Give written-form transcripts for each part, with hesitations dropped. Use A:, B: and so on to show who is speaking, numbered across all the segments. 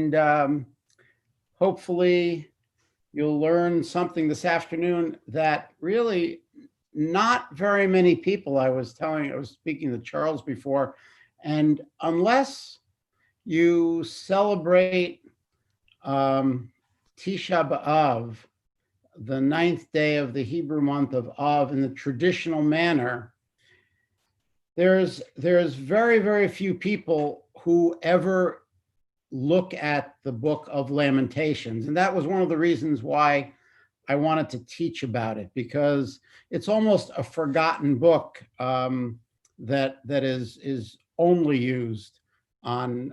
A: And hopefully you'll learn something this afternoon that really not very many people, I was speaking to Charles before, and unless you celebrate Tisha B'Av, the ninth day of the Hebrew month of Av, in the traditional manner, there's very, very few people who ever look at the book of Lamentations. And that was one of the reasons why I wanted to teach about it, because it's almost a forgotten book that is only used on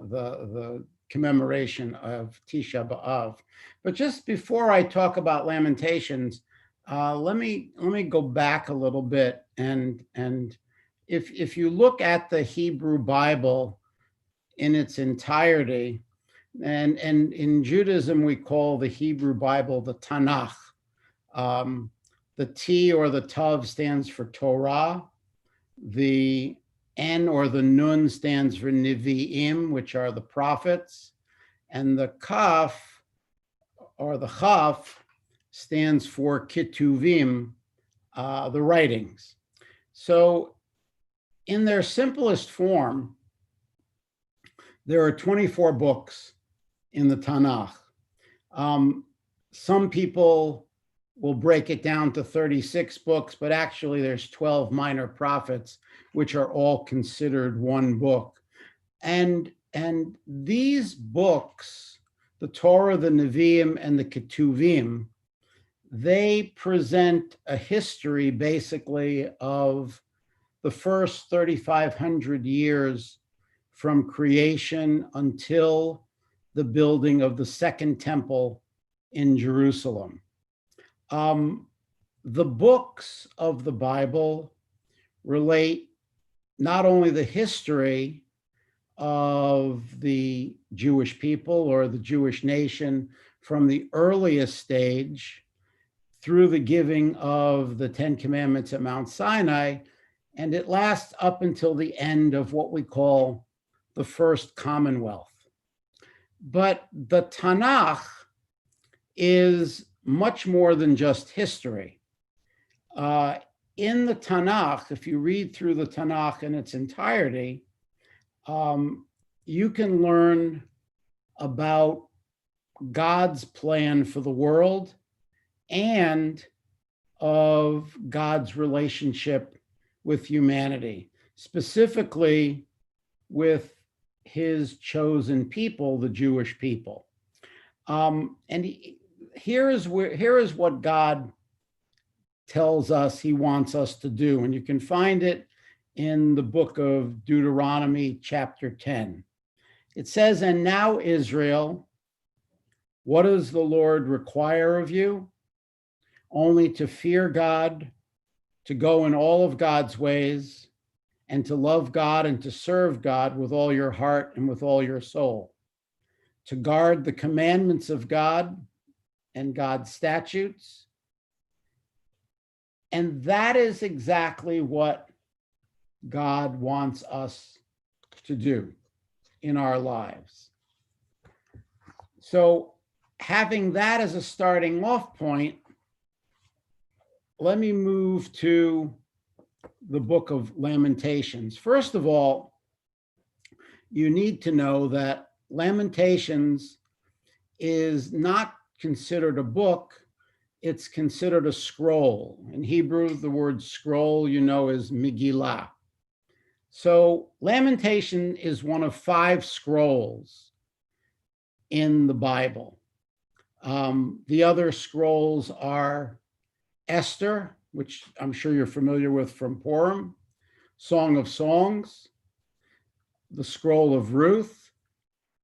A: the commemoration of Tisha B'Av. But just before I talk about Lamentations, let me go back a little bit, and if you look at the Hebrew Bible in its entirety, and in Judaism we call the Hebrew Bible the Tanakh. The T or the Tav stands for Torah. The N or the Nun stands for Nevi'im, which are the prophets. And the Kaf or the Chaf stands for Ketuvim, the writings. So in their simplest form, there are 24 books in the Tanakh. Some people will break it down to 36 books, but actually there's 12 minor prophets, which are all considered one book. And these books, the Torah, the Nevi'im, and the Ketuvim, they present a history basically of the first 3,500 years from creation until the building of the Second Temple in Jerusalem. The books of the Bible relate not only the history of the Jewish people or the Jewish nation from the earliest stage through the giving of the Ten Commandments at Mount Sinai, and it lasts up until the end of what we call the First Commonwealth. But the Tanakh is much more than just history. In the Tanakh, if you read through the Tanakh in its entirety, you can learn about God's plan for the world and of God's relationship with humanity, specifically with his chosen people, the Jewish people. Here is what God tells us he wants us to do. And you can find it in the book of Deuteronomy, chapter 10. It says, "And now, Israel, what does the Lord require of you? Only to fear God, to go in all of God's ways, and to love God and to serve God with all your heart and with all your soul, to guard the commandments of God and God's statutes." And that is exactly what God wants us to do in our lives. So having that as a starting off point, let me move to the book of Lamentations. First of all, you need to know that Lamentations is not considered a book, it's considered a scroll. In Hebrew, the word scroll, is Megillah. So Lamentation is one of 5 scrolls in the Bible. The other scrolls are Esther, which I'm sure you're familiar with from Purim, Song of Songs, the scroll of Ruth,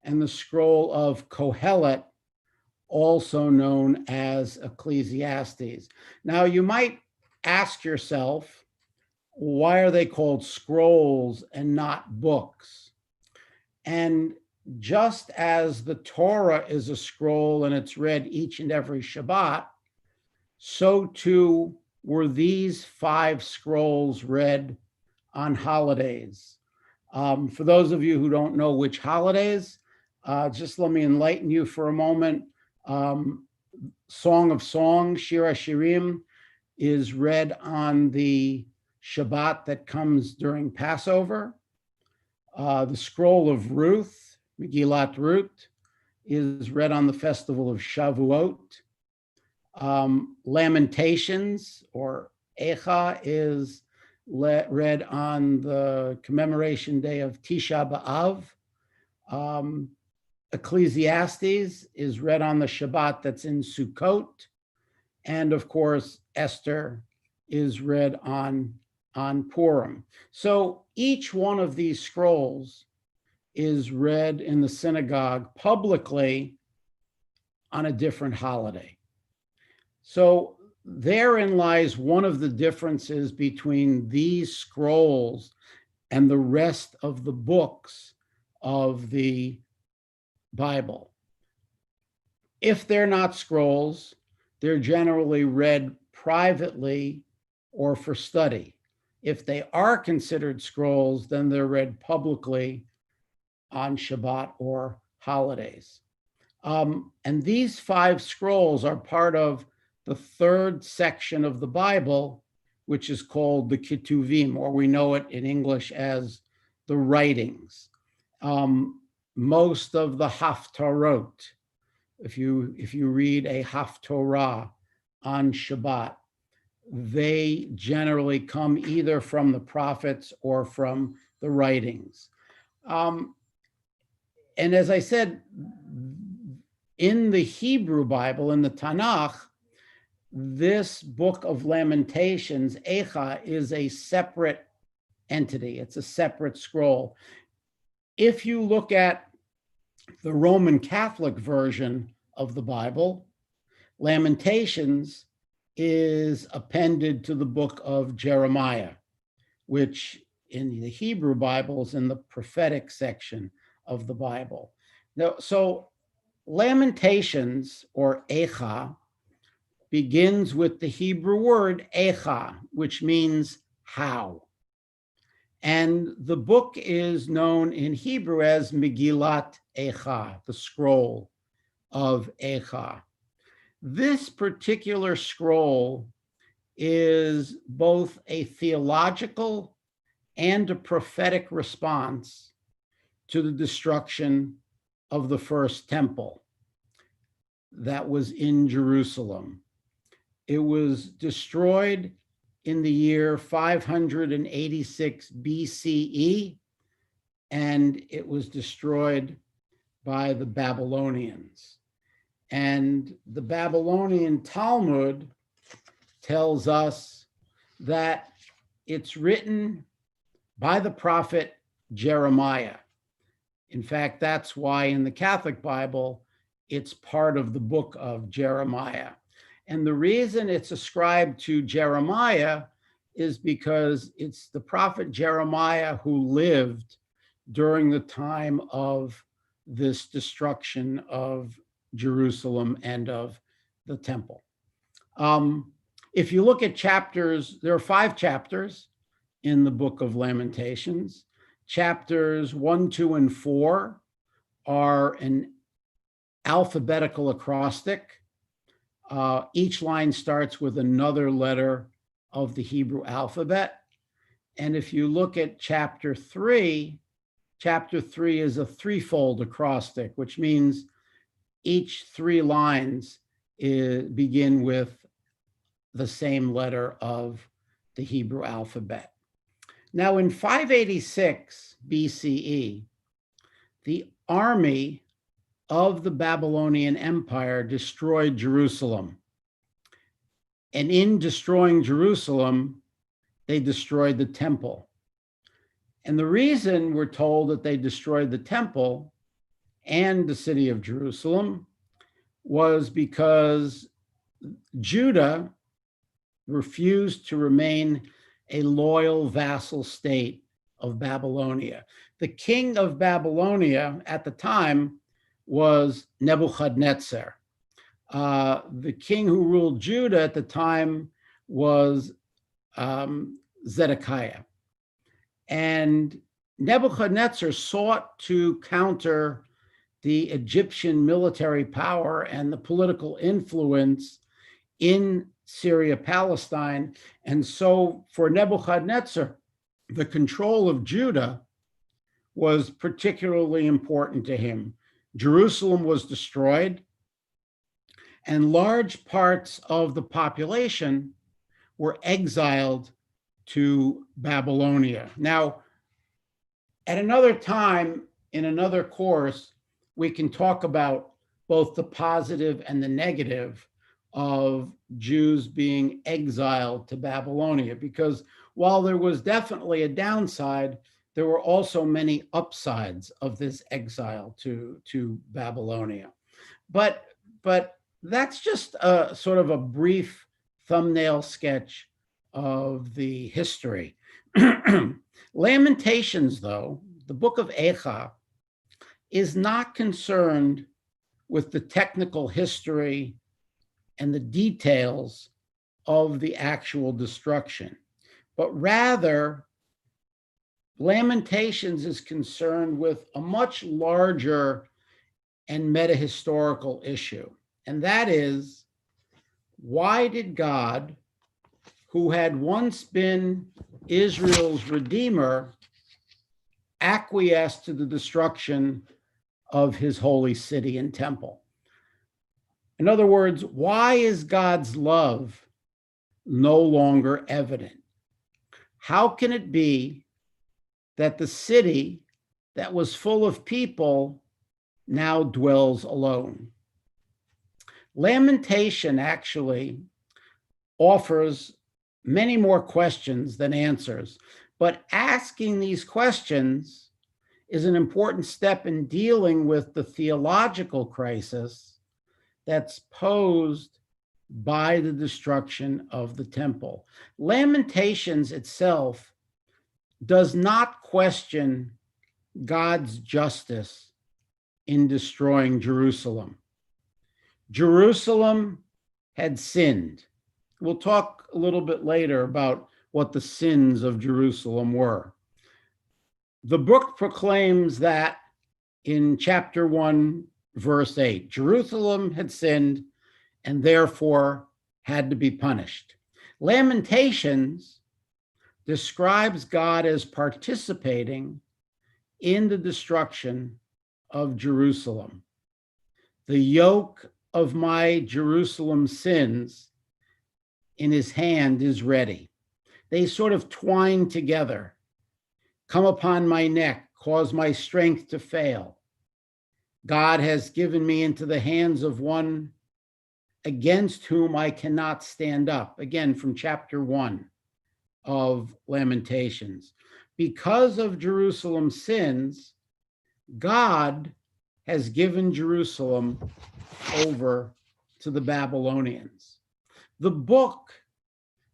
A: and the scroll of Kohelet, also known as Ecclesiastes. Now, you might ask yourself, why are they called scrolls and not books? And just as the Torah is a scroll and it's read each and every Shabbat, so too were these 5 scrolls read on holidays. For those of you who don't know which holidays, Just let me enlighten you for a moment. Song of Songs, Shir HaShirim, is read on the Shabbat that comes during Passover. The Scroll of Ruth, Megillat Ruth, is read on the festival of Shavuot. Lamentations, or Echa, is read on the commemoration day of Tisha B'Av. Ecclesiastes is read on the Shabbat that's in Sukkot. And of course, Esther is read on Purim. So each one of these scrolls is read in the synagogue publicly on a different holiday. So therein lies one of the differences between these scrolls and the rest of the books of the Bible. If they're not scrolls, they're generally read privately or for study. If they are considered scrolls, then they're read publicly on Shabbat or holidays. And these 5 scrolls are part of the 3rd section of the Bible, which is called the Ketuvim, or we know it in English as the writings. Most of the Haftarot, if you read a Haftorah on Shabbat, they generally come either from the prophets or from the writings. And as I said, in the Hebrew Bible, in the Tanakh, this book of Lamentations, Echa, is a separate entity. It's a separate scroll. If you look at the Roman Catholic version of the Bible, Lamentations is appended to the book of Jeremiah, which in the Hebrew Bible is in the prophetic section of the Bible. Now, so Lamentations, or Echa, begins with the Hebrew word Echa, which means how. And the book is known in Hebrew as Megillat Echa, the scroll of Echa. This particular scroll is both a theological and a prophetic response to the destruction of the first temple that was in Jerusalem. It was destroyed in the year 586 BCE, and it was destroyed by the Babylonians. And the Babylonian Talmud tells us that it's written by the prophet Jeremiah. In fact, that's why in the Catholic Bible, it's part of the book of Jeremiah. And the reason it's ascribed to Jeremiah is because it's the prophet Jeremiah who lived during the time of this destruction of Jerusalem and of the temple. If you look at chapters, there are 5 chapters in the book of Lamentations. Chapters 1, 2, and 4 are an alphabetical acrostic. Each line starts with another letter of the Hebrew alphabet. And if you look at chapter 3 is a threefold acrostic, which means each 3 lines begin with the same letter of the Hebrew alphabet. Now, in 586 BCE, the army of the Babylonian Empire destroyed Jerusalem. And in destroying Jerusalem, they destroyed the temple. And the reason we're told that they destroyed the temple and the city of Jerusalem was because Judah refused to remain a loyal vassal state of Babylonia. The king of Babylonia at the time was Nebuchadnezzar. The king who ruled Judah at the time was Zedekiah. And Nebuchadnezzar sought to counter the Egyptian military power and the political influence in Syria, Palestine. And so for Nebuchadnezzar, the control of Judah was particularly important to him. Jerusalem was destroyed, and large parts of the population were exiled to Babylonia. Now, at another time, in another course, we can talk about both the positive and the negative of Jews being exiled to Babylonia, because while there was definitely a downside, there were also many upsides of this exile to Babylonia. But that's just a sort of a brief thumbnail sketch of the history. Lamentations, though, the book of Eicha, is not concerned with the technical history and the details of the actual destruction, but rather Lamentations is concerned with a much larger and meta-historical issue. And that is, why did God, who had once been Israel's redeemer, acquiesce to the destruction of his holy city and temple? In other words, why is God's love no longer evident? How can it be that the city that was full of people now dwells alone? Lamentation actually offers many more questions than answers, but asking these questions is an important step in dealing with the theological crisis that's posed by the destruction of the temple. Lamentations itself does not question God's justice in destroying Jerusalem. Jerusalem had sinned. We'll talk a little bit later about what the sins of Jerusalem were. The book proclaims that in chapter 1, verse 8, Jerusalem had sinned and therefore had to be punished. Lamentations describes God as participating in the destruction of Jerusalem. The yoke of my Jerusalem sins in his hand is ready. They sort of twine together. Come upon my neck, cause my strength to fail. God has given me into the hands of one against whom I cannot stand up. Again, from chapter 1 of Lamentations. Because of Jerusalem's sins, God has given Jerusalem over to the Babylonians. The book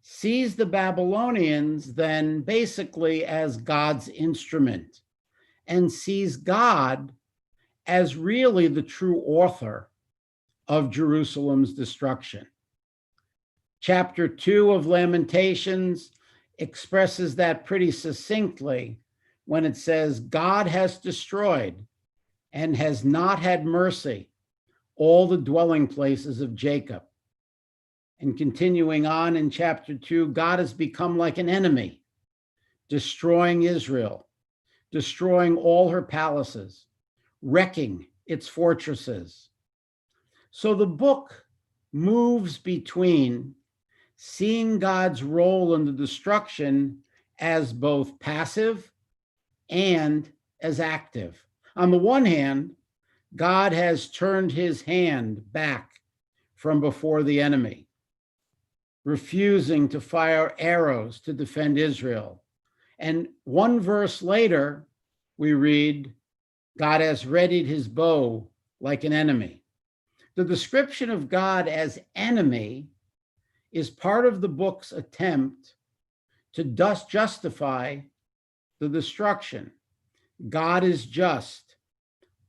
A: sees the Babylonians then basically as God's instrument and sees God as really the true author of Jerusalem's destruction. Chapter 2 of Lamentations expresses that pretty succinctly when it says, God has destroyed and has not had mercy all the dwelling places of Jacob. And continuing on in chapter 2, God has become like an enemy, destroying Israel, destroying all her palaces, wrecking its fortresses. So the book moves between seeing God's role in the destruction as both passive and as active. On the one hand, God has turned his hand back from before the enemy, refusing to fire arrows to defend Israel. And one verse later, we read, God has readied his bow like an enemy. The description of God as enemy is part of the book's attempt to justify the destruction. God is just.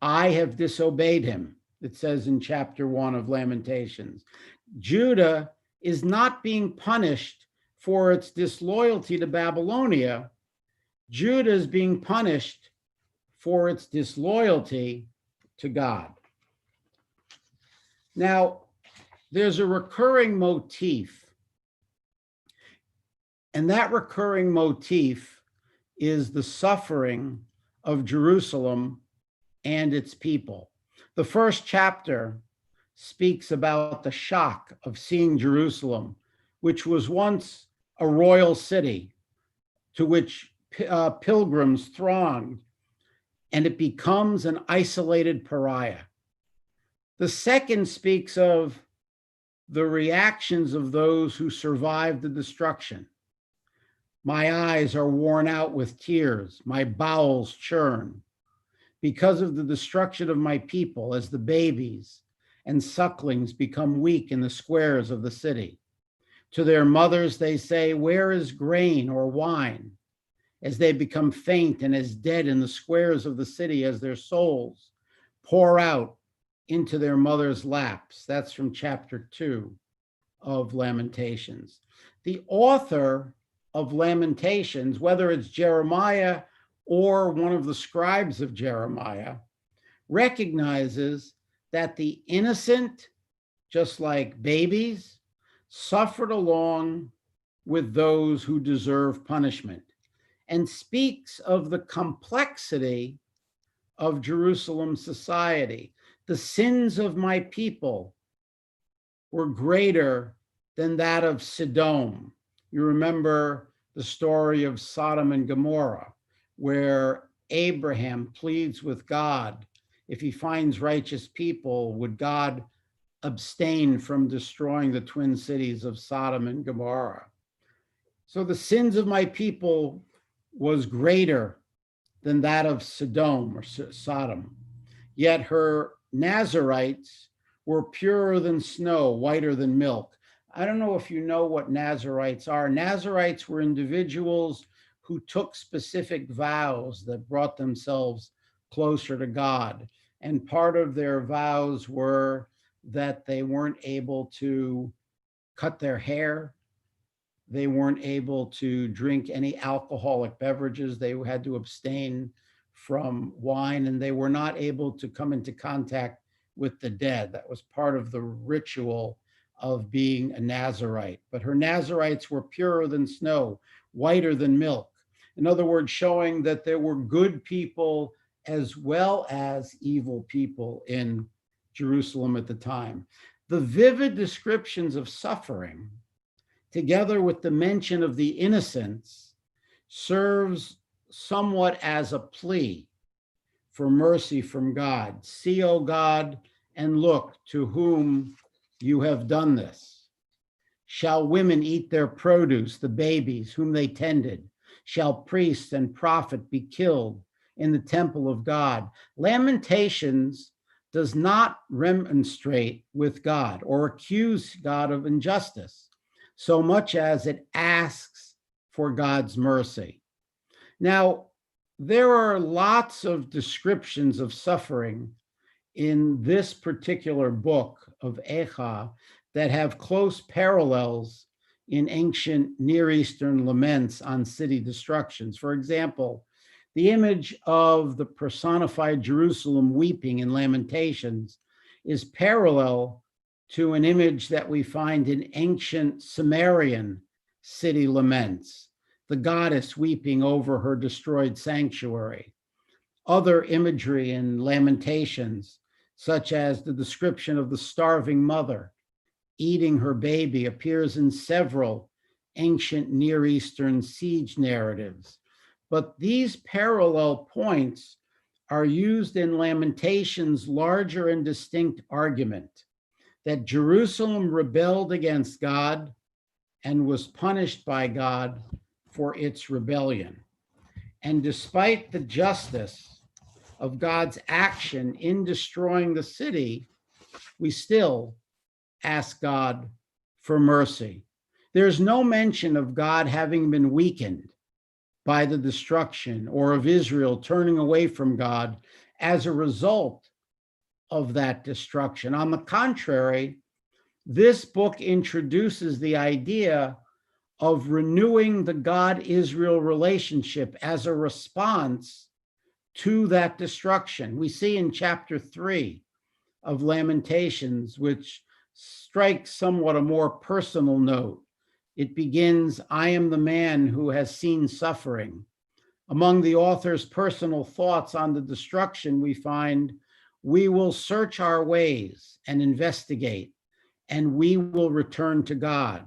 A: I have disobeyed him, it says in chapter 1 of Lamentations. Judah is not being punished for its disloyalty to Babylonia. Judah is being punished for its disloyalty to God. Now, there's a recurring motif, and that recurring motif is the suffering of Jerusalem and its people. The first chapter speaks about the shock of seeing Jerusalem, which was once a royal city to which pilgrims thronged, and it becomes an isolated pariah. The second speaks of the reactions of those who survived the destruction. My eyes are worn out with tears, my bowels churn because of the destruction of my people, as the babies and sucklings become weak in the squares of the city. To their mothers they say, where is grain or wine? As they become faint and as dead in the squares of the city, as their souls pour out into their mother's laps. That's from chapter 2 of Lamentations. The author of Lamentations, whether it's Jeremiah or one of the scribes of Jeremiah, recognizes that the innocent, just like babies, suffered along with those who deserve punishment, and speaks of the complexity of Jerusalem society. The sins of my people were greater than that of Sodom. You remember the story of Sodom and Gomorrah, where Abraham pleads with God, if he finds righteous people, would God abstain from destroying the twin cities of Sodom and Gomorrah? So the sins of my people was greater than that of Sodom or Sodom. Yet her Nazarites were purer than snow, whiter than milk. I don't know if you know what Nazarites are. Nazarites were individuals who took specific vows that brought themselves closer to God. And part of their vows were that they weren't able to cut their hair. They weren't able to drink any alcoholic beverages. They had to abstain from wine, and they were not able to come into contact with the dead. That was part of the ritual of being a Nazarite. But her Nazarites were purer than snow, whiter than milk. In other words, showing that there were good people as well as evil people in Jerusalem at the time. The vivid descriptions of suffering, together with the mention of the innocents, serves somewhat as a plea for mercy from God. See, O God, and look to whom you have done this. Shall women eat their produce, the babies whom they tended? Shall priests and prophet be killed in the temple of God? Lamentations does not remonstrate with God or accuse God of injustice, so much as it asks for God's mercy. Now, there are lots of descriptions of suffering in this particular book of Eicha that have close parallels in ancient Near Eastern laments on city destructions. For example, the image of the personified Jerusalem weeping in Lamentations is parallel to an image that we find in ancient Sumerian city laments, the goddess weeping over her destroyed sanctuary. Other imagery in Lamentations, such as the description of the starving mother eating her baby, appears in several ancient Near Eastern siege narratives. But these parallel points are used in Lamentations' larger and distinct argument that Jerusalem rebelled against God and was punished by God for its rebellion. And despite the justice of God's action in destroying the city, we still ask God for mercy. There's no mention of God having been weakened by the destruction or of Israel turning away from God as a result of that destruction. On the contrary, this book introduces the idea of renewing the God-Israel relationship as a response to that destruction. We see in chapter 3 of Lamentations, which strikes somewhat a more personal note. It begins, I am the man who has seen suffering. Among the author's personal thoughts on the destruction, we find, we will search our ways and investigate, and we will return to God.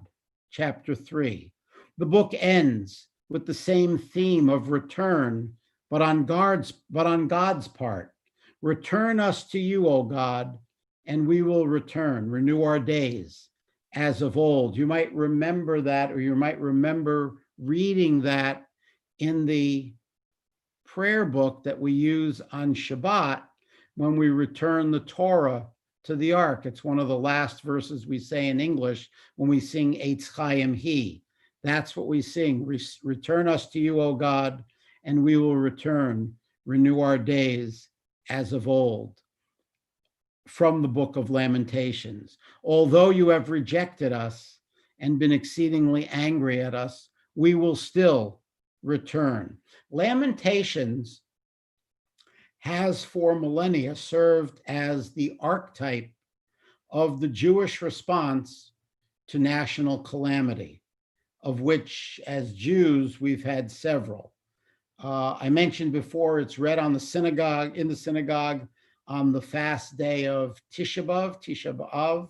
A: Chapter 3. The book ends with the same theme of return, but on God's part. Return us to you, O God, and we will return, renew our days as of old. You might remember that, or you might remember reading that in the prayer book that we use on Shabbat when we return the Torah to the ark. It's one of the last verses we say in English when we sing Eitz Chaim He. That's what we sing. Return us to you, O God, and we will return, renew our days as of old. From the book of Lamentations. Although you have rejected us and been exceedingly angry at us, we will still return. Lamentations has for millennia served as the archetype of the Jewish response to national calamity, of which as Jews we've had several. I mentioned before, it's read in the synagogue on the fast day of Tisha B'Av,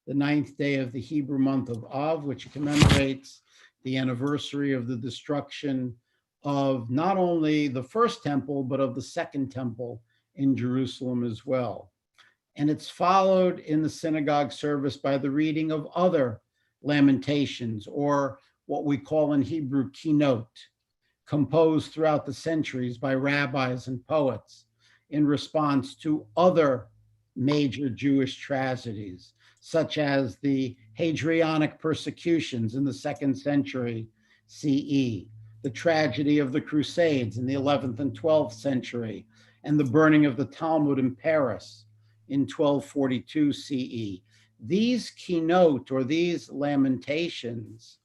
A: the 9th day of the Hebrew month of Av, which commemorates the anniversary of the destruction of not only the first temple, but of the second temple in Jerusalem as well. And it's followed in the synagogue service by the reading of other lamentations, or what we call in Hebrew kinot, composed throughout the centuries by rabbis and poets in response to other major Jewish tragedies, such as the Hadrianic persecutions in the 2nd century CE, the tragedy of the Crusades in the 11th and 12th century, and the burning of the Talmud in Paris in 1242 CE. These kinot, or these lamentations,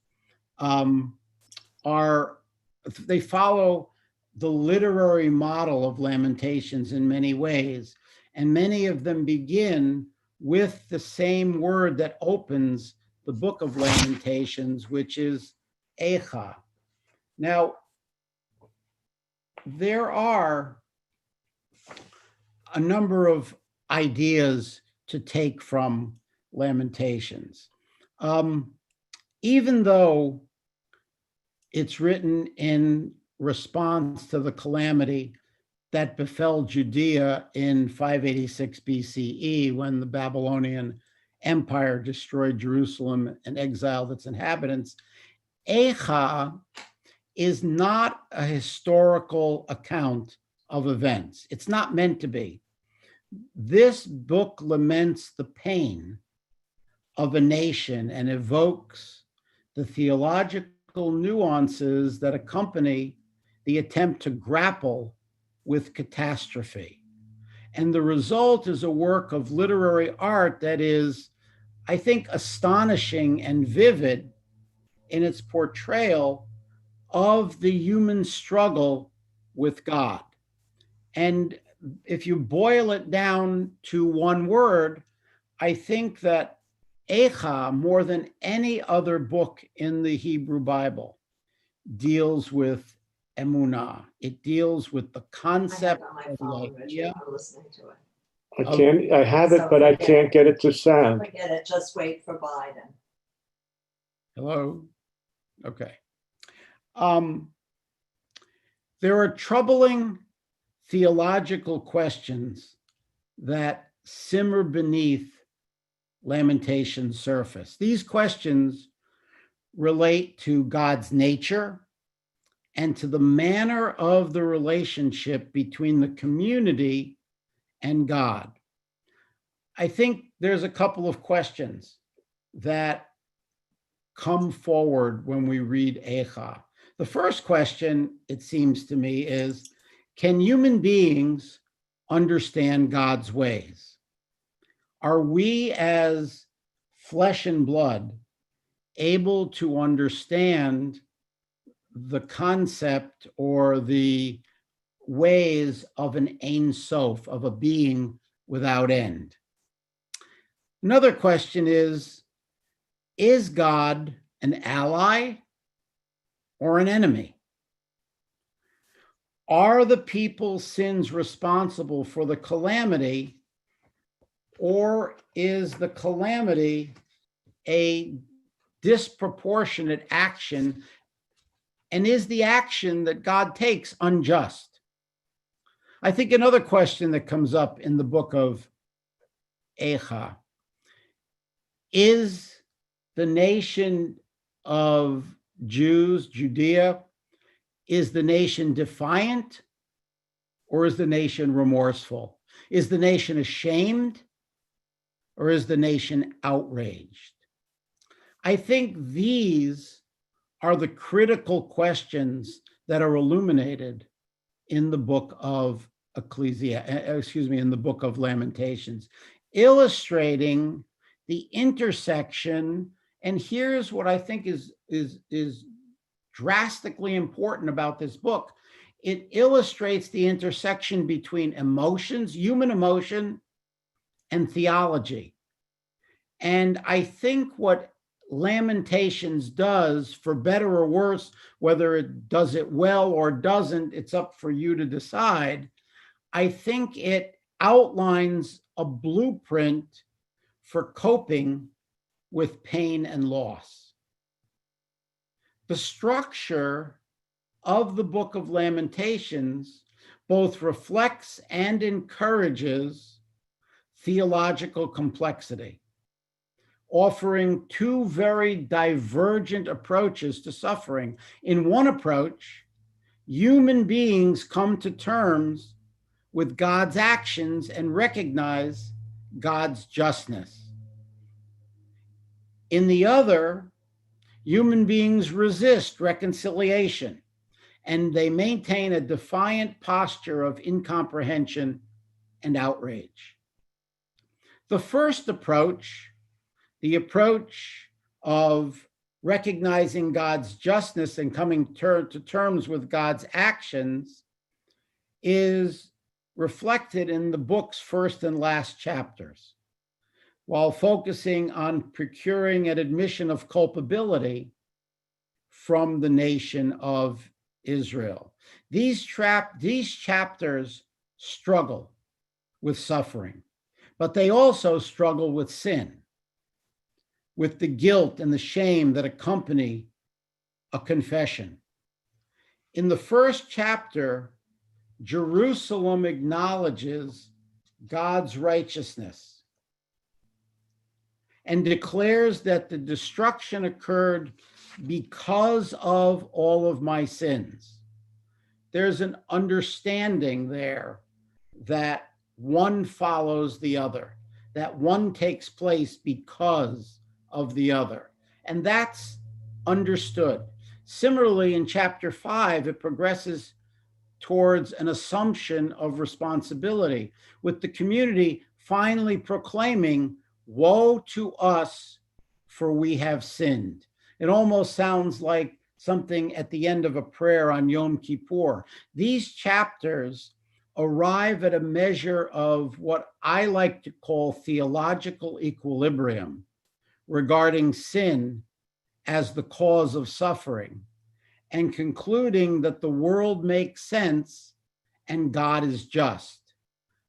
A: they follow the literary model of Lamentations in many ways, and many of them begin with the same word that opens the book of Lamentations, which is Echa. Now, there are a number of ideas to take from Lamentations. Even though it's written in response to the calamity that befell Judea in 586 BCE, when the Babylonian Empire destroyed Jerusalem and exiled its inhabitants, Echa is not a historical account of events. It's not meant to be. This book laments the pain of a nation and evokes the theological nuances that accompany the attempt to grapple with catastrophe. And the result is a work of literary art that is, I think, astonishing and vivid in its portrayal of the human struggle with God. And if you boil it down to one word, I think that Echa, more than any other book in the Hebrew Bible, deals with emunah. It deals with the concept of the idea.
B: I'm listening to it.
C: I have it, but I can't get it to sound.
B: Forget it, just wait for Biden.
A: Hello? Okay. There are troubling theological questions that simmer beneath Lamentations' surface. These questions relate to God's nature and to the manner of the relationship between the community and God. I think there's a couple of questions that come forward when we read Echa. The first question, it seems to me, is, can human beings understand God's ways? Are we as flesh and blood able to understand the concept or the ways of an Ein Sof, of a being without end. Another question is God an ally or an enemy? Are the people's sins responsible for the calamity, or is the calamity a disproportionate action, and is the action that God takes unjust? I think another question that comes up in the book of Eicha is the nation of Jews, Judea, is the nation defiant, or is the nation remorseful? Is the nation ashamed, or is the nation outraged? I think these are the critical questions that are illuminated in the book of in the book of Lamentations, illustrating the intersection. And here's what I think is drastically important about this book. It illustrates the intersection between emotions, human emotion, and theology. And I think what Lamentations does, for better or worse, whether it does it well or doesn't, it's up for you to decide. I think it outlines a blueprint for coping with pain and loss. The structure of the book of Lamentations both reflects and encourages theological complexity, offering two very divergent approaches to suffering. In one approach, human beings come to terms with God's actions and recognize God's justness. In the other, human beings resist reconciliation, and they maintain a defiant posture of incomprehension and outrage. The first approach, the approach of recognizing God's justness and coming to terms with God's actions, is reflected in the book's first and last chapters, while focusing on procuring an admission of culpability from the nation of Israel. These chapters struggle with suffering, but they also struggle with sin, with the guilt and the shame that accompany a confession. In the first chapter, Jerusalem acknowledges God's righteousness and declares that the destruction occurred because of all of my sins. There's an understanding there that one follows the other, that one takes place because of the other. And that's understood. Similarly, in chapter 5, it progresses towards an assumption of responsibility, with the community finally proclaiming, "Woe to us, for we have sinned." It almost sounds like something at the end of a prayer on Yom Kippur. These chapters arrive at a measure of what I like to call theological equilibrium regarding sin as the cause of suffering, and concluding that the world makes sense and God is just.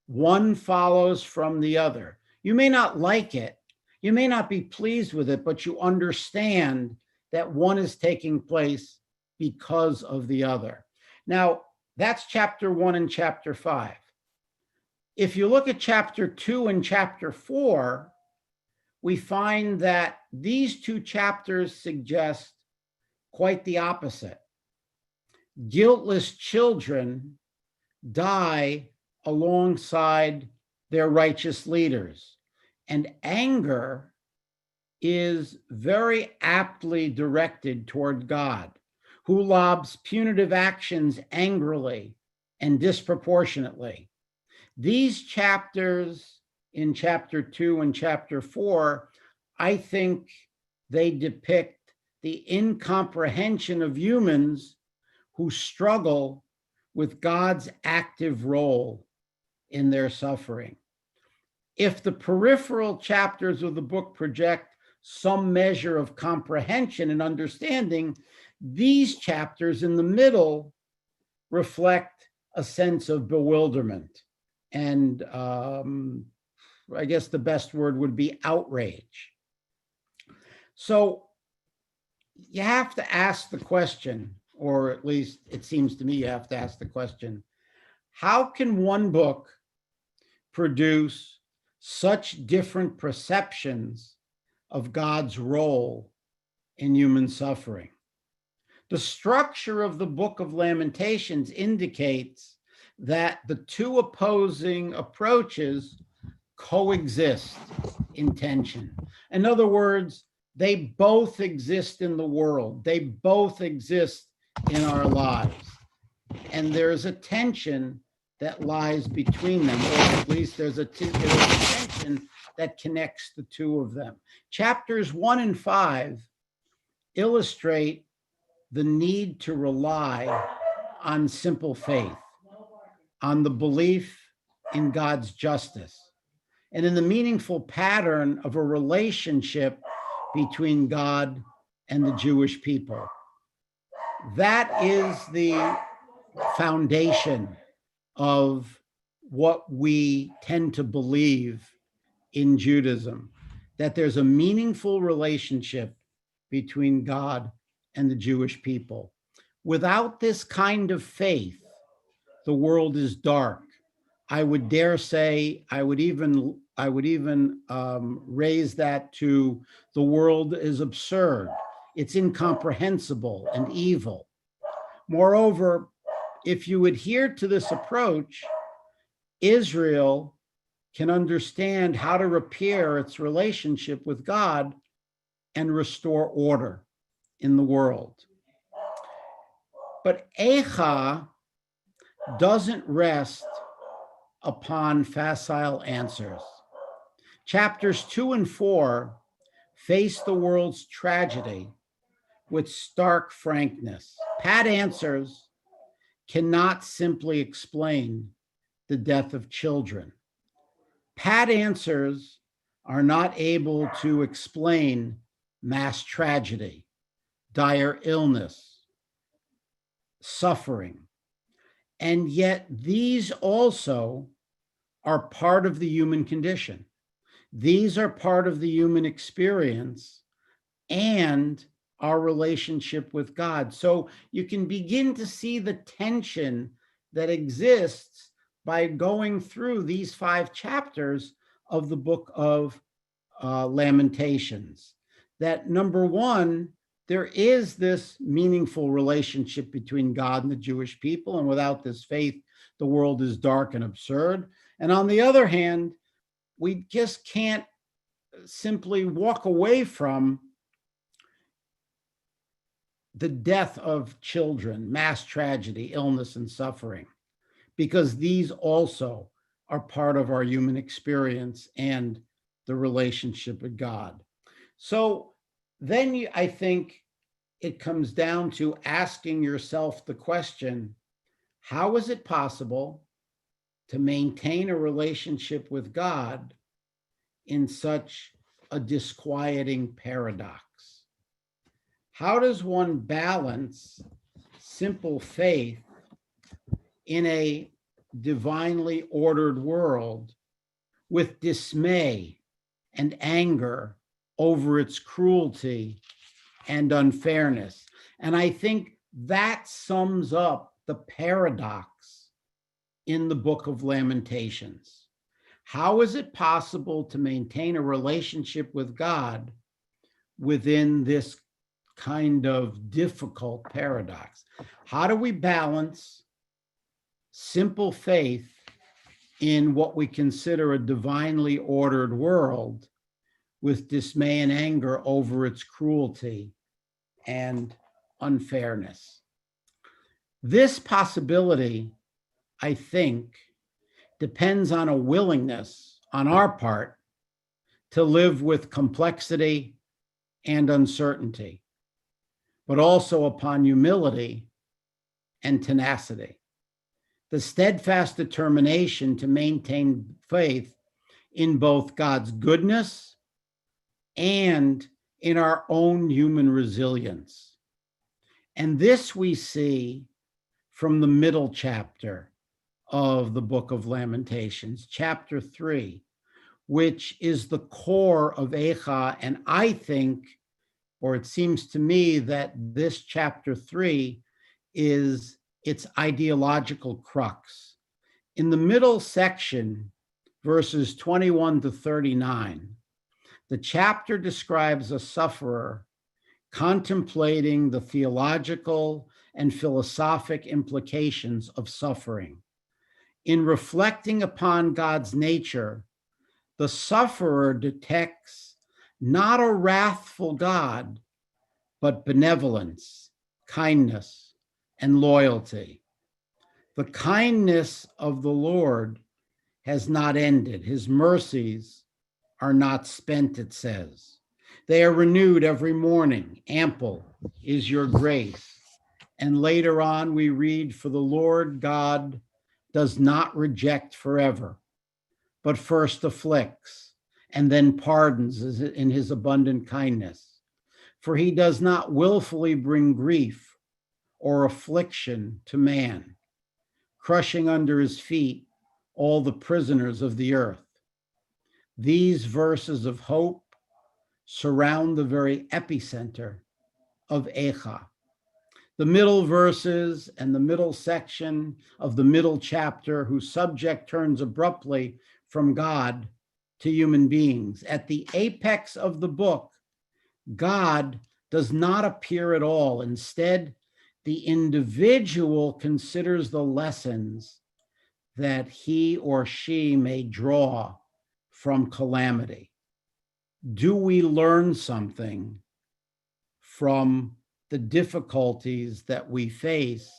A: One follows from the other. You may not like it, you may not be pleased with it, but you understand that one is taking place because of the other. Now, that's chapter 1 and chapter 5. If you look at chapter 2 and chapter 4, we find that these two chapters suggest quite the opposite. Guiltless children die alongside their righteous leaders, and anger is very aptly directed toward God, who lobs punitive actions angrily and disproportionately. These chapters in chapter 2 and chapter 4, I think they depict the incomprehension of humans who struggle with God's active role in their suffering. If the peripheral chapters of the book project some measure of comprehension and understanding, these chapters in the middle reflect a sense of bewilderment and I guess the best word would be outrage. So you have to ask the question, or at least it seems to me you have to ask the question, how can one book produce such different perceptions of God's role in human suffering? The structure of the Book of Lamentations indicates that the two opposing approaches coexist in tension. In other words, they both exist in the world. They both exist in our lives. And there's a tension that lies between them, or at least there's a tension that connects the two of them. Chapters 1 and 5 illustrate the need to rely on simple faith, on the belief in God's justice, and in the meaningful pattern of a relationship between God and the Jewish people. That is the foundation of what we tend to believe in Judaism, that there's a meaningful relationship between God and the Jewish people. Without this kind of faith, the world is dark. I would dare say, I would even raise that to the world is absurd. It's incomprehensible and evil. Moreover, if you adhere to this approach, Israel can understand how to repair its relationship with God and restore order in the world. But Eicha doesn't rest upon facile answers. Chapters 2 and 4 face the world's tragedy with stark frankness. Pat answers cannot simply explain the death of children. Pat answers are not able to explain mass tragedy, dire illness, suffering. And yet these also are part of the human condition. These are part of the human experience and our relationship with God. So you can begin to see the tension that exists by going through these 5 chapters of the book of Lamentations. That number one, there is this meaningful relationship between God and the Jewish people, and without this faith, the world is dark and absurd. And on the other hand, we just can't simply walk away from the death of children, mass tragedy, illness, and suffering, because these also are part of our human experience and the relationship with God. So then I think it comes down to asking yourself the question, how is it possible to maintain a relationship with God in such a disquieting paradox? How does one balance simple faith in a divinely ordered world with dismay and anger over its cruelty and unfairness? And I think that sums up the paradox in the book of Lamentations. How is it possible to maintain a relationship with God within this kind of difficult paradox? How do we balance simple faith in what we consider a divinely ordered world with dismay and anger over its cruelty and unfairness? This possibility, I think, depends on a willingness on our part to live with complexity and uncertainty, but also upon humility and tenacity. the steadfast determination to maintain faith in both God's goodness and in our own human resilience. And this we see from the middle chapter of the book of Lamentations, chapter 3, which is the core of Eicha. And I think, or it seems to me, that this chapter 3 is its ideological crux. In the middle section, verses 21 to 39, the chapter describes a sufferer contemplating the theological and philosophic implications of suffering. In reflecting upon God's nature, the sufferer detects not a wrathful God, but benevolence, kindness, and loyalty. The kindness of the Lord has not ended. His mercies are not spent, it says. They are renewed every morning. Ample is your grace. And later on, we read, for the Lord God does not reject forever, but first afflicts and then pardons in his abundant kindness. For he does not willfully bring grief or affliction to man, crushing under his feet all the prisoners of the earth. These verses of hope surround the very epicenter of Eicha. The middle verses and the middle section of the middle chapter, whose subject turns abruptly from God to human beings. At the apex of the book, God does not appear at all. Instead, the individual considers the lessons that he or she may draw from calamity. Do we learn something from the difficulties that we face?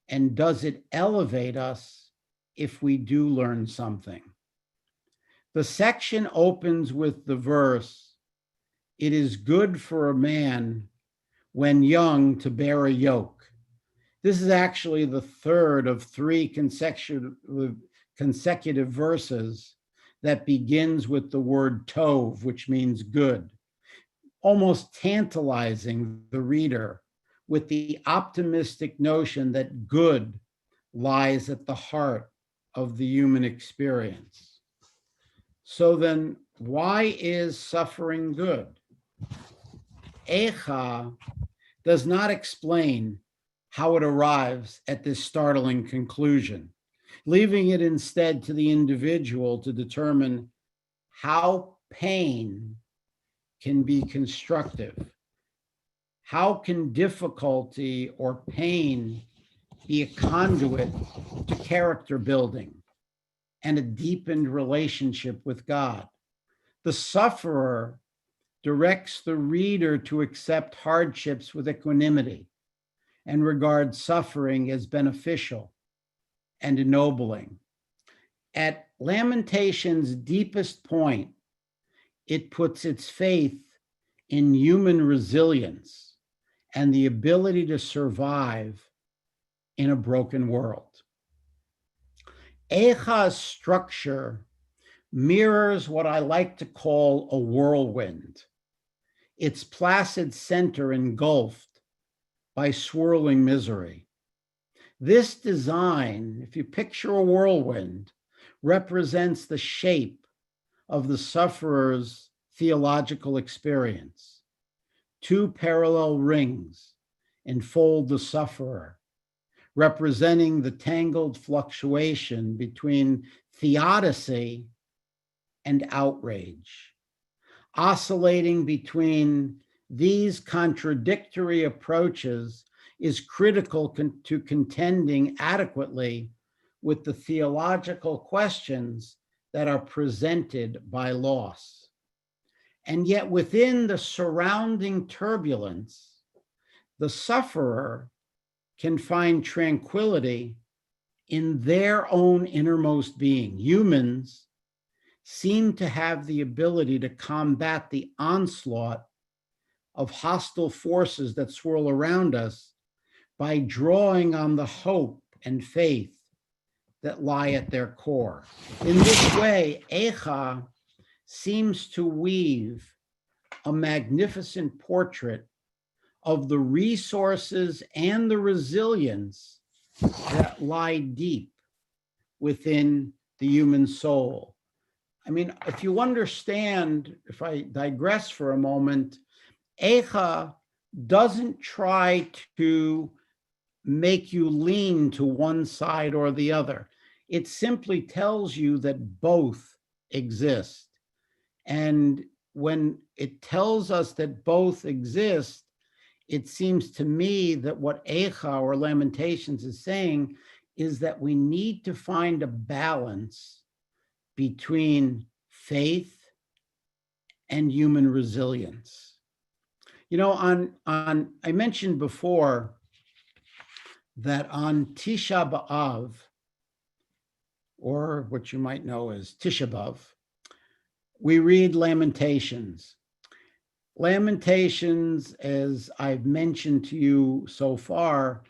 A: And does it elevate us if we do learn something? The section opens with the verse, "It is good for a man when young to bear a yoke." This is actually the third of three consecutive verses that begins with the word tov, which means good, almost tantalizing the reader with the optimistic notion that good lies at the heart of the human experience. So then, why is suffering good? Eicha does not explain how it arrives at this startling conclusion, leaving it instead to the individual to determine how pain can be constructive. How can difficulty or pain be a conduit to character building and a deepened relationship with God? The sufferer directs the reader to accept hardships with equanimity and regard suffering as beneficial and ennobling. At Lamentation's deepest point, it puts its faith in human resilience and the ability to survive in a broken world. Eicha's structure mirrors what I like to call a whirlwind, its placid center engulfed by swirling misery. This design, if you picture a whirlwind, represents the shape of the sufferer's theological experience. Two parallel rings enfold the sufferer, representing the tangled fluctuation between theodicy and outrage. Oscillating between these contradictory approaches is critical to contending adequately with the theological questions that are presented by loss. And yet within the surrounding turbulence, the sufferer can find tranquility in their own innermost being. Humans seem to have the ability to combat the onslaught of hostile forces that swirl around us by drawing on the hope and faith that lie at their core. In this way, Echa seems to weave a magnificent portrait of the resources and the resilience that lie deep within the human soul. I mean, if you understand, if I digress for a moment, Echa doesn't try to make you lean to one side or the other. It simply tells you that both exist. And when it tells us that both exist, it seems to me that what Echa or Lamentations is saying is that we need to find a balance between faith and human resilience. You know, I mentioned before that on Tisha B'Av, or what you might know as Tisha B'Av, we read Lamentations. Lamentations, as I've mentioned to you so far,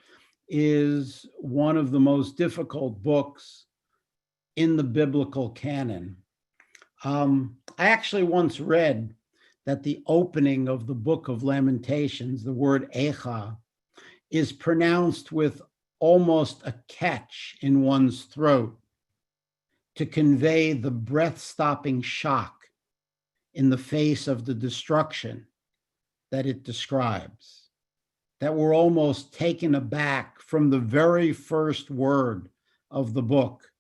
A: is one of the most difficult books in the biblical canon. I actually once read that the opening of the book of Lamentations, the word Echa, is pronounced with almost a catch in one's throat to convey the breath-stopping shock in the face of the destruction that it describes, that we're almost taken aback from the very first word of the book,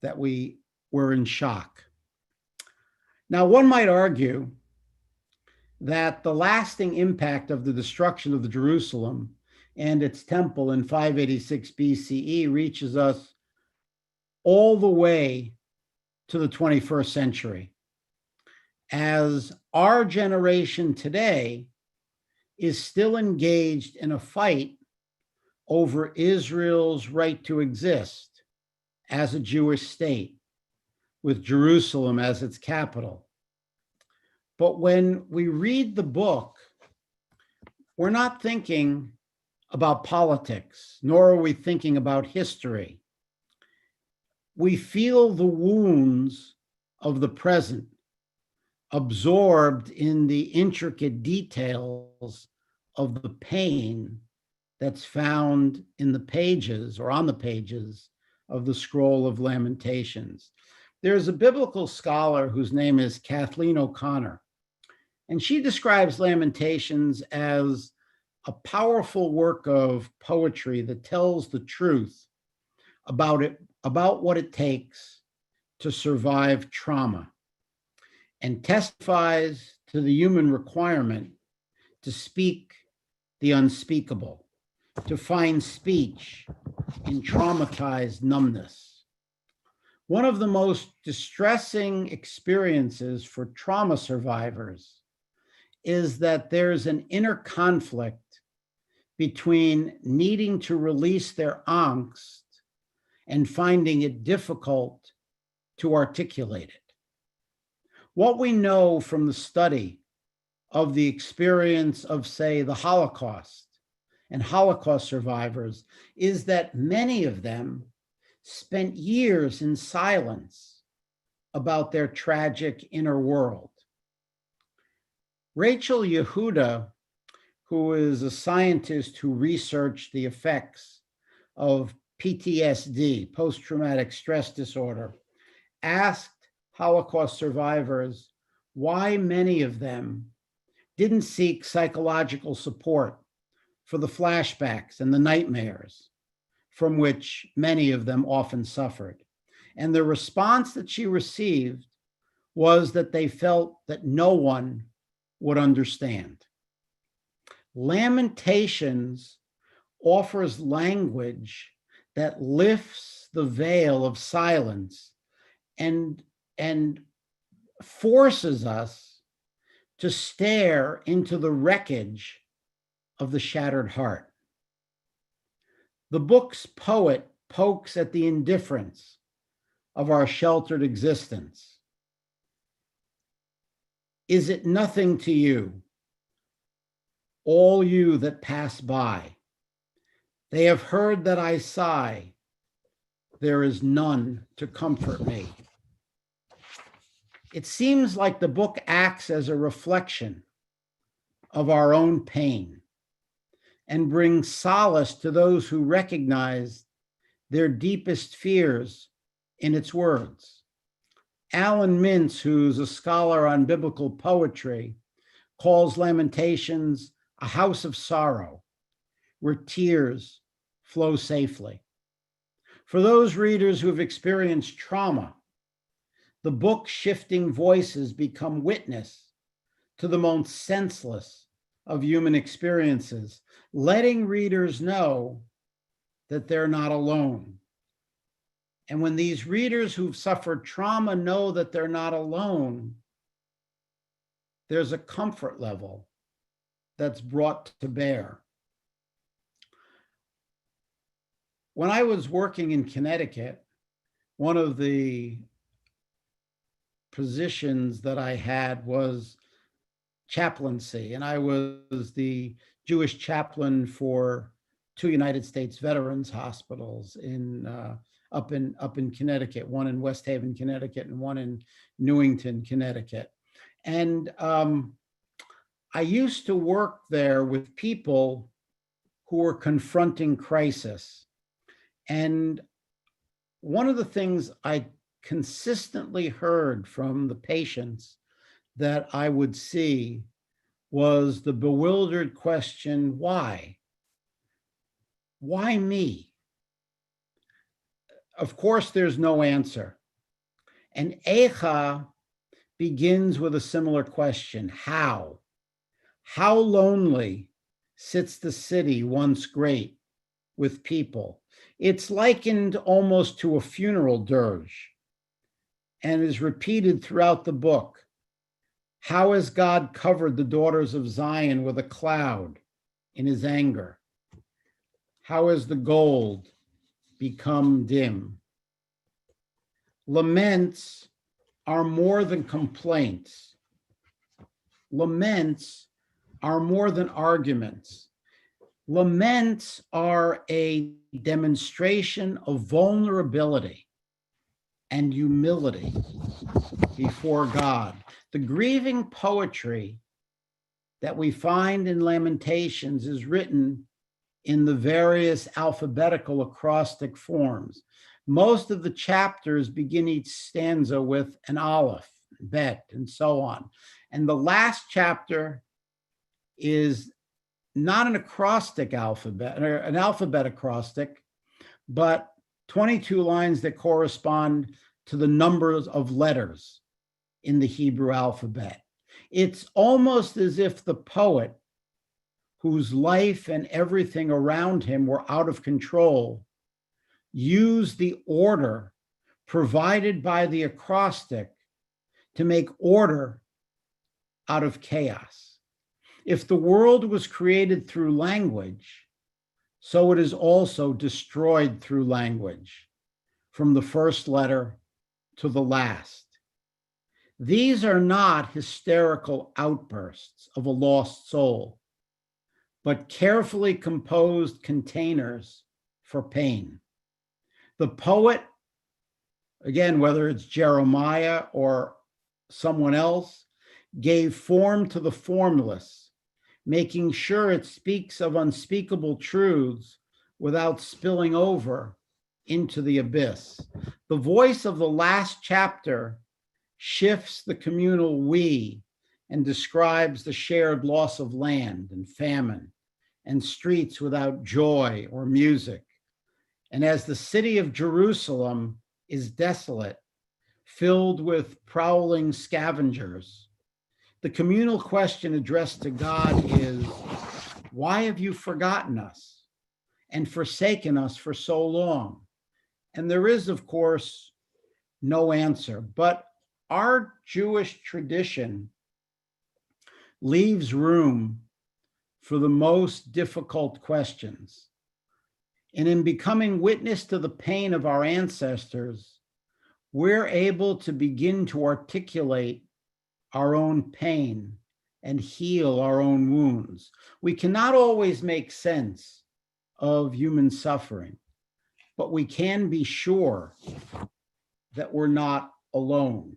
A: that we were in shock. Now, one might argue that the lasting impact of the destruction of the Jerusalem and its temple in 586 BCE reaches us all the way to the 21st century, as our generation today is still engaged in a fight over Israel's right to exist as a Jewish state, with Jerusalem as its capital. But when we read the book, we're not thinking about politics, nor are we thinking about history. We feel the wounds of the present, absorbed in the intricate details of the pain that's found in the pages or on the pages of the Scroll of Lamentations. There's a biblical scholar whose name is Kathleen O'Connor, and she describes Lamentations as a powerful work of poetry that tells the truth about what it takes to survive trauma, and testifies to the human requirement to speak the unspeakable, to find speech in traumatized numbness. One of the most distressing experiences for trauma survivors is that there's an inner conflict between needing to release their angst and finding it difficult to articulate it. What we know from the study of the experience of, say, the Holocaust and Holocaust survivors is that many of them spent years in silence about their tragic inner world. Rachel Yehuda, who is a scientist who researched the effects of PTSD, post-traumatic stress disorder, asked Holocaust survivors why many of them didn't seek psychological support for the flashbacks and the nightmares from which many of them often suffered. And the response that she received was that they felt that no one would understand. Lamentations offers language that lifts the veil of silence and forces us to stare into the wreckage of the shattered heart. The book's poet pokes at the indifference of our sheltered existence. Is it nothing to you, all you that pass by? They have heard that I sigh, there is none to comfort me. It seems like the book acts as a reflection of our own pain and brings solace to those who recognize their deepest fears in its words. Alan Mintz, who's a scholar on biblical poetry, calls Lamentations a house of sorrow where tears flow safely. For those readers who've experienced trauma, the book's shifting voices become witness to the most senseless of human experiences, letting readers know that they're not alone. And when these readers who've suffered trauma know that they're not alone, there's a comfort level that's brought to bear. When I was working in Connecticut, one of the positions that I had was chaplaincy, and I was the Jewish chaplain for 2 United States veterans hospitals up in Connecticut, one in West Haven, Connecticut, and one in Newington, Connecticut. And I used to work there with people who were confronting crisis. And one of the things I consistently heard from the patients that I would see was the bewildered question, why? Why me? Of course, there's no answer. And Eicha begins with a similar question, how? How lonely sits the city once great with people? It's likened almost to a funeral dirge and is repeated throughout the book. How has God covered the daughters of Zion with a cloud in his anger? How has the gold become dim? Laments are more than complaints. Laments are more than arguments. Laments are a demonstration of vulnerability and humility before God. The grieving poetry that we find in Lamentations is written in the various alphabetical acrostic forms. Most of the chapters begin each stanza with an aleph, bet, and so on. And the last chapter is not an acrostic alphabet, or an alphabet acrostic, but 22 lines that correspond to the numbers of letters in the Hebrew alphabet. It's almost as if the poet, whose life and everything around him were out of control, used the order provided by the acrostic to make order out of chaos. If the world was created through language, so it is also destroyed through language, from the first letter to the last. These are not hysterical outbursts of a lost soul, but carefully composed containers for pain. The poet, again, whether it's Jeremiah or someone else, gave form to the formless, making sure it speaks of unspeakable truths without spilling over into the abyss. The voice of the last chapter shifts the communal we and describes the shared loss of land and famine and streets without joy or music. And as the city of Jerusalem is desolate, filled with prowling scavengers, the communal question addressed to God is, why have you forgotten us and forsaken us for so long? And there is, of course, no answer, but our Jewish tradition leaves room for the most difficult questions. And in becoming witness to the pain of our ancestors, we're able to begin to articulate our own pain and heal our own wounds. We cannot always make sense of human suffering, but we can be sure that we're not alone.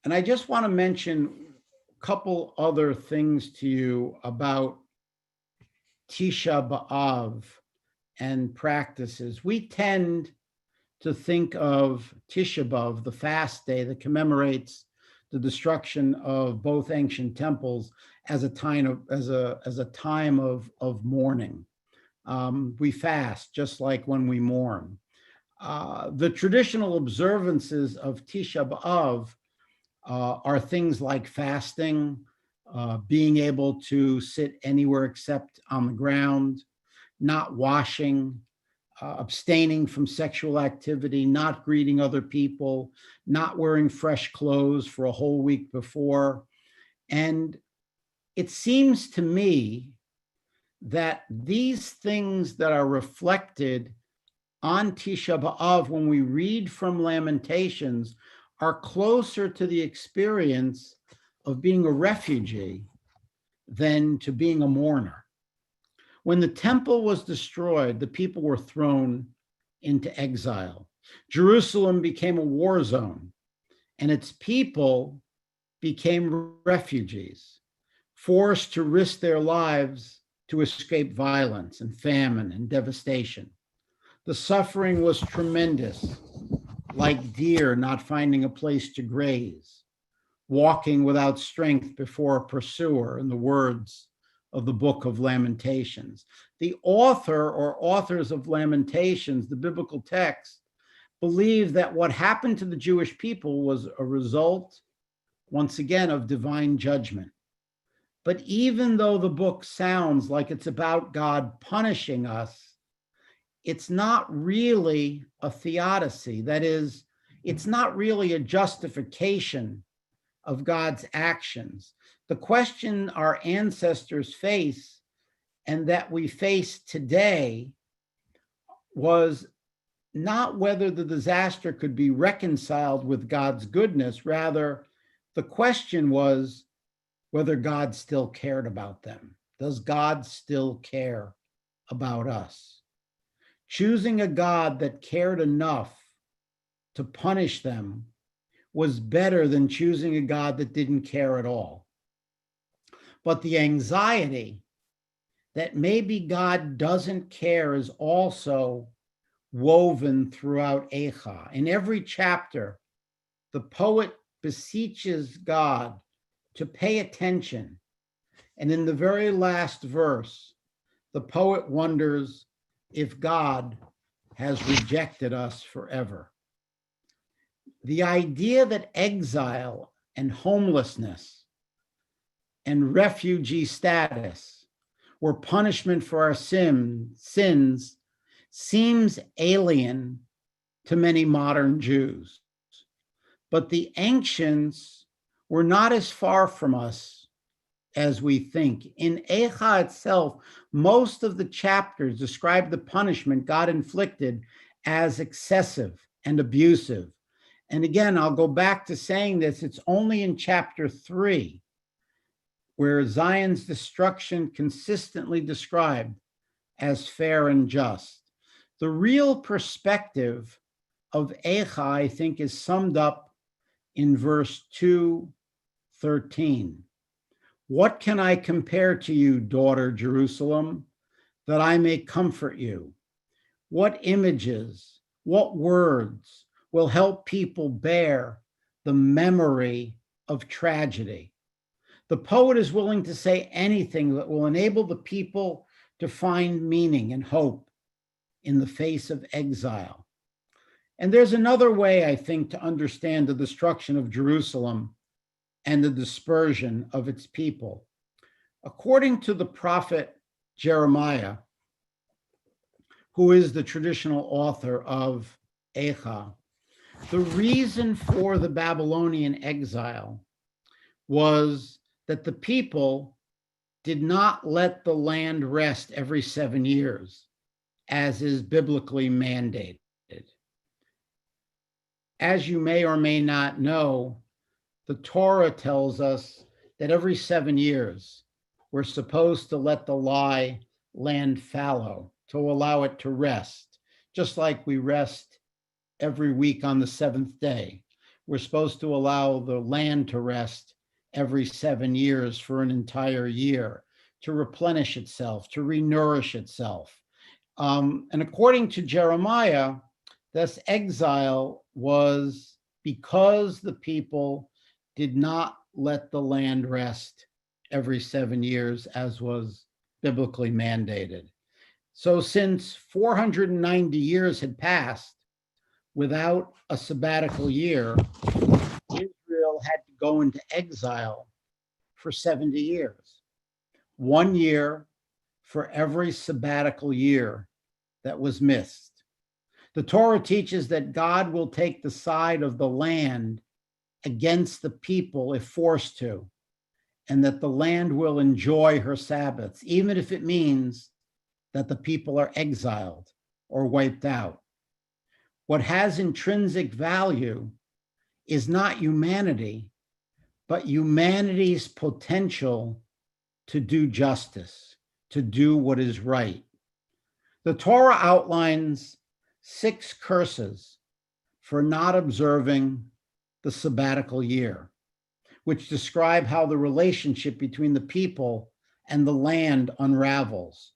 A: And I just want to mention a couple other things to you about Tisha B'Av and practices. We tend to think of Tisha B'Av, the fast day that commemorates the destruction of both ancient temples, as a time of mourning. We fast just like when we mourn. The traditional observances of Tisha B'Av are things like fasting, being able to sit anywhere except on the ground, not washing, abstaining from sexual activity, not greeting other people, not wearing fresh clothes for a whole week before. And it seems to me that these things that are reflected on Tisha B'Av when we read from Lamentations are closer to the experience of being a refugee than to being a mourner. When the temple was destroyed, the people were thrown into exile. Jerusalem became a war zone, and its people became refugees, forced to risk their lives to escape violence and famine and devastation. The suffering was tremendous, like deer not finding a place to graze, walking without strength before a pursuer, in the words of the book of Lamentations. The author or authors of Lamentations, the biblical text, believe that what happened to the Jewish people was a result, once again, of divine judgment. But even though the book sounds like it's about God punishing us, it's not really a theodicy. That is, it's not really a justification of God's actions. The question our ancestors face and that we face today was not whether the disaster could be reconciled with God's goodness. Rather, the question was whether God still cared about them. Does God still care about us? Choosing a God that cared enough to punish them was better than choosing a God that didn't care at all. But the anxiety that maybe God doesn't care is also woven throughout Eicha. In every chapter, the poet beseeches God to pay attention. And in the very last verse, the poet wonders if God has rejected us forever. The idea that exile and homelessness and refugee status were punishment for our sins seems alien to many modern Jews. But the ancients were not as far from us as we think. In Eicha itself, most of the chapters describe the punishment God inflicted as excessive and abusive. And again, I'll go back to saying this, it's only in chapter 3 where Zion's destruction consistently described as fair and just. The real perspective of Eicha, I think, is summed up in verse 2:13. What can I compare to you, daughter Jerusalem, that I may comfort you? What images, what words will help people bear the memory of tragedy? The poet is willing to say anything that will enable the people to find meaning and hope in the face of exile. And there's another way, I think, to understand the destruction of Jerusalem and the dispersion of its people. According to the prophet Jeremiah, who is the traditional author of Eicha, the reason for the Babylonian exile was that the people did not let the land rest every 7 years, as is biblically mandated. As you may or may not know, the Torah tells us that every 7 years, we're supposed to let the land fallow, to allow it to rest. just like we rest every week on the seventh day. We're supposed to allow the land to rest every 7 years for an entire year, to replenish itself, to renourish itself. And according to Jeremiah, this exile was because the people did not let the land rest every 7 years, as was biblically mandated. So since 490 years had passed without a sabbatical year, Israel had to go into exile for 70 years. 1 year for every sabbatical year that was missed. The Torah teaches that God will take the side of the land against the people if forced to, and that the land will enjoy her Sabbaths, even if it means that the people are exiled or wiped out. What has intrinsic value is not humanity, but humanity's potential to do justice, to do what is right. The Torah outlines 6 curses for not observing the sabbatical year, which describe how the relationship between the people and the land unravels.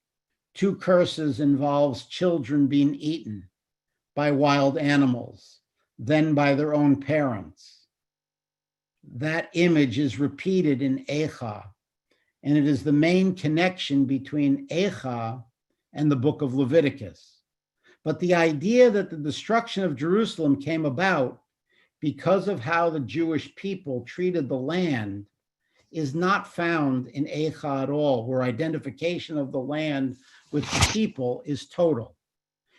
A: 2 curses involves children being eaten by wild animals, then by their own parents. That image is repeated in Eicha, and it is the main connection between Eicha and the book of Leviticus. But the idea that the destruction of Jerusalem came about because of how the Jewish people treated the land is not found in Eicha at all, where identification of the land with the people is total.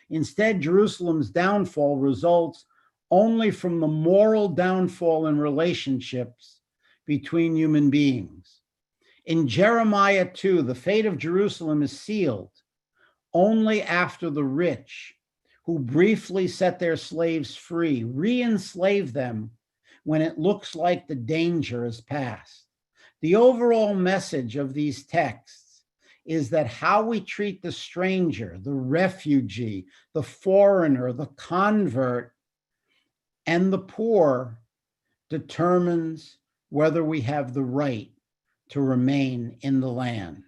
A: Instead, Jerusalem's downfall results only from the moral downfall in relationships between human beings. In Jeremiah 2, the fate of Jerusalem is sealed only after the rich, who briefly set their slaves free, re-enslave them when it looks like the danger is past. The overall message of these texts is that how we treat the stranger, the refugee, the foreigner, the convert, and the poor determines whether we have the right to remain in the land.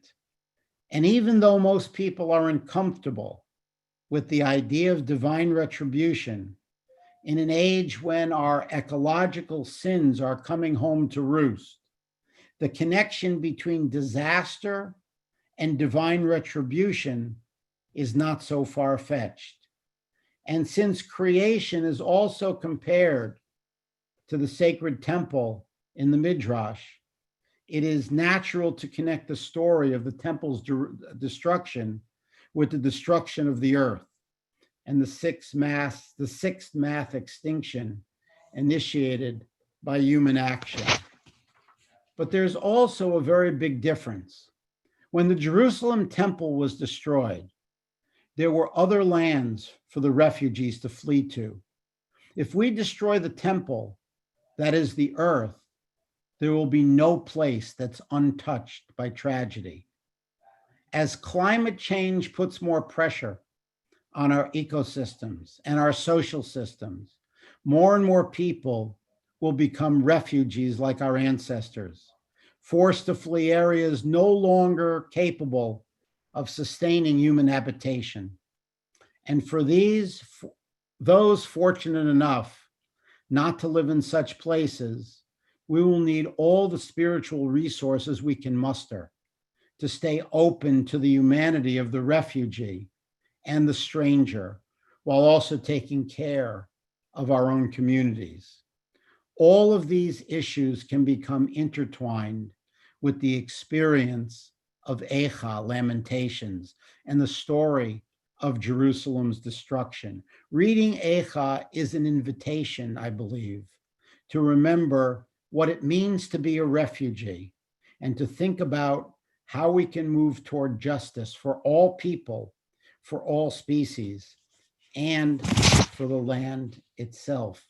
A: And even though most people are uncomfortable with the idea of divine retribution, in an age when our ecological sins are coming home to roost, the connection between disaster and divine retribution is not so far-fetched. And since creation is also compared to the sacred temple in the Midrash, it is natural to connect the story of the temple's destruction with the destruction of the earth and the sixth mass extinction initiated by human action. But there's also a very big difference. When the Jerusalem temple was destroyed, there were other lands for the refugees to flee to. If we destroy the temple, that is the earth, there will be no place that's untouched by tragedy. As climate change puts more pressure on our ecosystems and our social systems, more and more people will become refugees like our ancestors, forced to flee areas no longer capable of sustaining human habitation. And for those fortunate enough not to live in such places, we will need all the spiritual resources we can muster to stay open to the humanity of the refugee and the stranger, while also taking care of our own communities. All of these issues can become intertwined with the experience of Eicha, Lamentations, and the story of Jerusalem's destruction. Reading Eicha is an invitation, I believe, to remember what it means to be a refugee and to think about how we can move toward justice for all people, for all species, and for the land itself.